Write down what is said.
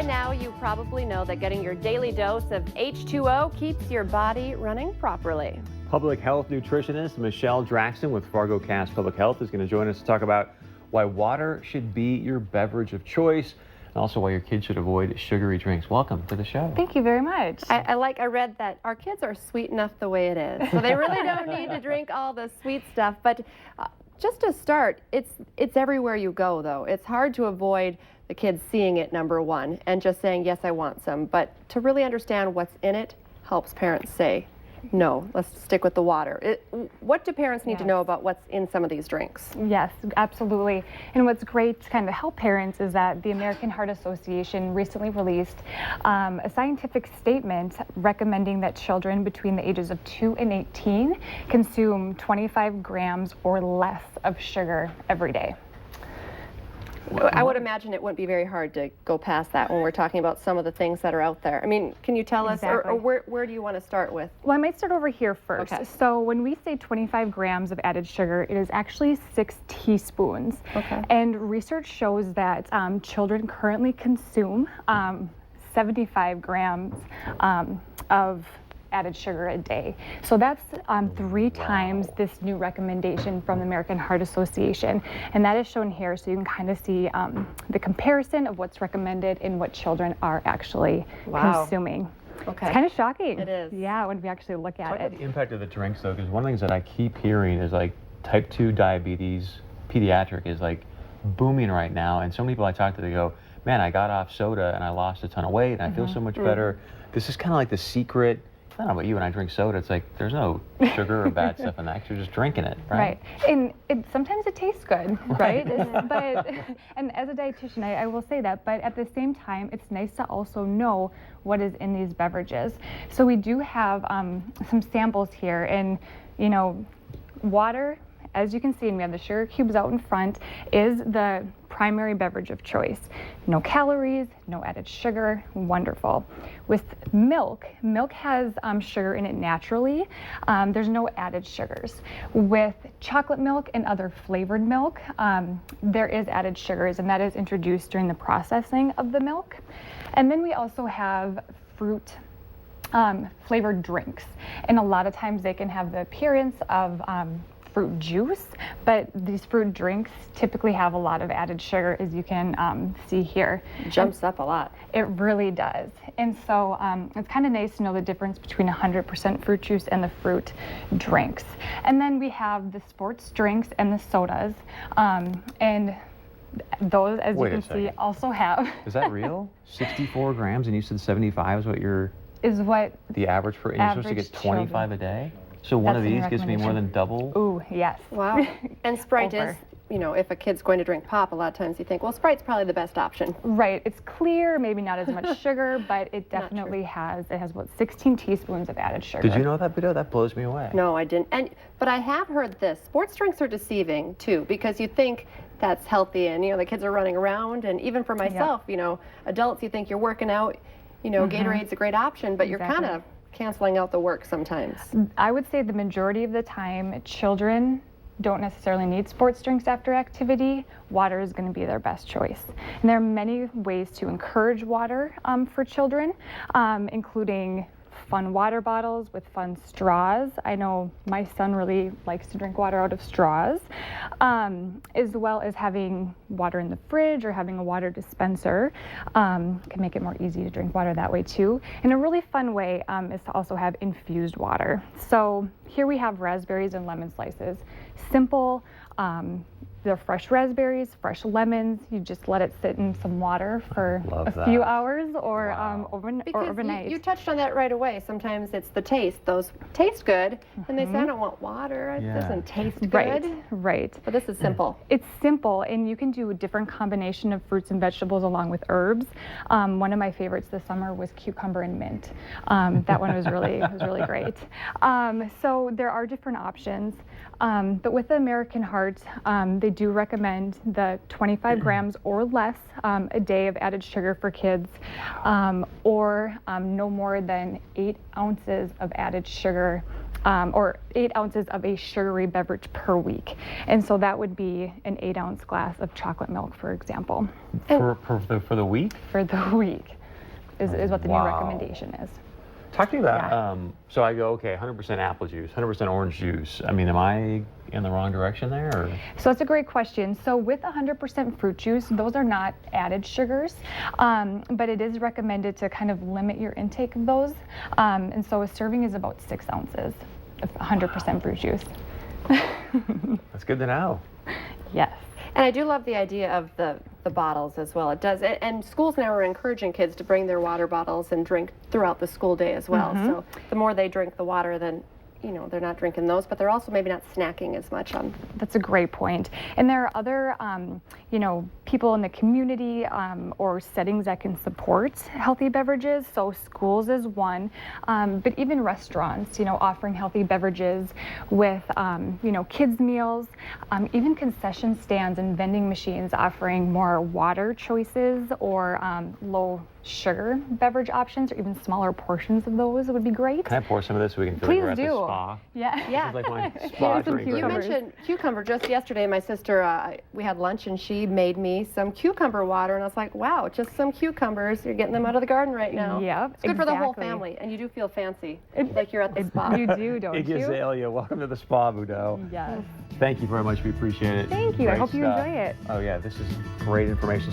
now you probably know that getting your daily dose of H2O keeps your body running properly. Public health nutritionist Michelle Draxten with Fargo Cast Public Health is going to join us to talk about why water should be your beverage of choice and also why your kids should avoid sugary drinks. Welcome to the show. Thank you very much. I read that our kids are sweet enough the way it is, so they really don't need to drink all the sweet stuff. But just to start, it's everywhere you go, though. It's hard to avoid the kids seeing it, number one, and just saying, yes, I want some. But to really understand what's in it helps parents say, no, let's stick with the water. What do parents need to know about what's in some of these drinks? Yes, absolutely. And what's great to kind of help parents is that the American Heart Association recently released a scientific statement recommending that children between the ages of 2 and 18 consume 25 grams or less of sugar every day. I would imagine it wouldn't be very hard to go past that when we're talking about some of the things that are out there. I mean, can you tell us, or where do you want to start with? Well, I might start over here first. Okay. So when we say 25 grams of added sugar, it is actually 6 teaspoons. Okay. And research shows that children currently consume 75 grams of added sugar a day. So that's 3 times this new recommendation from the American Heart Association. And that is shown here so you can kind of see the comparison of what's recommended and what children are actually consuming. Okay. It's kind of shocking. It is. Yeah, when we actually look at Talk it. about the impact of the drinks, though, because one of the things that I keep hearing is like type 2 diabetes, pediatric, is like booming right now. And so many people I talk to, they go, man, I got off soda and I lost a ton of weight and I feel so much better. This is kind of like the secret. I don't know about you, when I drink soda, it's like there's no sugar or bad stuff in that, 'cause you're just drinking it, right? Right. And sometimes it tastes good, right? But and as a dietitian, I will say that, but at the same time, it's nice to also know what is in these beverages. So we do have some samples here, and you know, water, as you can see, and we have the sugar cubes out in front, is the primary beverage of choice. No calories, no added sugar, wonderful. With milk has sugar in it naturally. There's no added sugars. With chocolate milk and other flavored milk, there is added sugars, and that is introduced during the processing of the milk. And then we also have fruit flavored drinks, and a lot of times they can have the appearance of fruit juice, but these fruit drinks typically have a lot of added sugar, as you can see here. Jumps up a lot. It really does. And so it's kind of nice to know the difference between 100% fruit juice and the fruit drinks. And then we have the sports drinks and the sodas, and those, as you can see, also have. Is that real? 64 grams, and you said 75 is what the average for, and you're supposed to get 25 a day? So one of these gives me more than double? Ooh, yes. Wow. And Sprite is, you know, if a kid's going to drink pop, a lot of times you think, well, Sprite's probably the best option. Right. It's clear, maybe not as much sugar, but it definitely has about 16 teaspoons of added sugar. Did you know that, Bido? That blows me away. No, I didn't. But I have heard this. Sports drinks are deceiving, too, because you think that's healthy and, you know, the kids are running around. And even for myself, you know, adults, you think you're working out, you know, Gatorade's a great option, but you're kind of canceling out the work sometimes. I would say the majority of the time, children don't necessarily need sports drinks after activity. Water is going to be their best choice. And there are many ways to encourage water for children, including fun water bottles with fun straws. I know my son really likes to drink water out of straws, as well as having water in the fridge or having a water dispenser. Can make it more easy to drink water that way too. And a really fun way is to also have infused water. So here we have raspberries and lemon slices. Simple. They're fresh raspberries, fresh lemons. You just let it sit in some water for a few hours or overnight. You touched on that right away. Sometimes it's the taste. Those taste good, and they say, I don't want water. It doesn't taste good. Right. But this is simple. It's simple, and you can do a different combination of fruits and vegetables along with herbs. One of my favorites this summer was cucumber and mint. That one was really great. So there are different options, but with the American Heart, they do recommend the 25 grams or less a day of added sugar for kids, or no more than 8 ounces of added sugar, or 8 ounces of a sugary beverage per week. And so that would be an 8-ounce glass of chocolate milk, for example. For the week? For the week. is what the Wow. new recommendation is. Talk to me about, Yeah. so I go, okay, 100% apple juice, 100% orange juice. I mean, am I in the wrong direction there? Or? So that's a great question. So with 100% fruit juice, those are not added sugars, but it is recommended to kind of limit your intake of those. And so a serving is about 6 ounces of 100% fruit juice. That's good to know. Yes. And I do love the idea of the bottles as well. It does, and schools now are encouraging kids to bring their water bottles and drink throughout the school day as well. So the more they drink the water, then they're not drinking those, but they're also maybe not snacking as much on. That's a great point. And there are other, people in the community or settings that can support healthy beverages. So schools is one, but even restaurants, offering healthy beverages with, kids meals, even concession stands and vending machines offering more water choices or low sugar beverage options, or even smaller portions of those would be great. Can I pour some of this so we can feel Please like we're at the do. spa? Yeah. Yeah. This is like my Here's spa some drink. You right cucumbers. here. mentioned cucumber. Just yesterday, my sister, we had lunch and she made me some cucumber water, and I was like, wow, just some cucumbers. You're getting them out of the garden right now. Yep, It's good for the whole exactly. family, and you do feel fancy, like you're at the spa. You do, don't Iggy you? Azalea, welcome to the spa, Budo. Yes. Thank you very much. We appreciate it. Thank you. I Great hope you stuff. enjoy it. Oh, yeah, this is great information.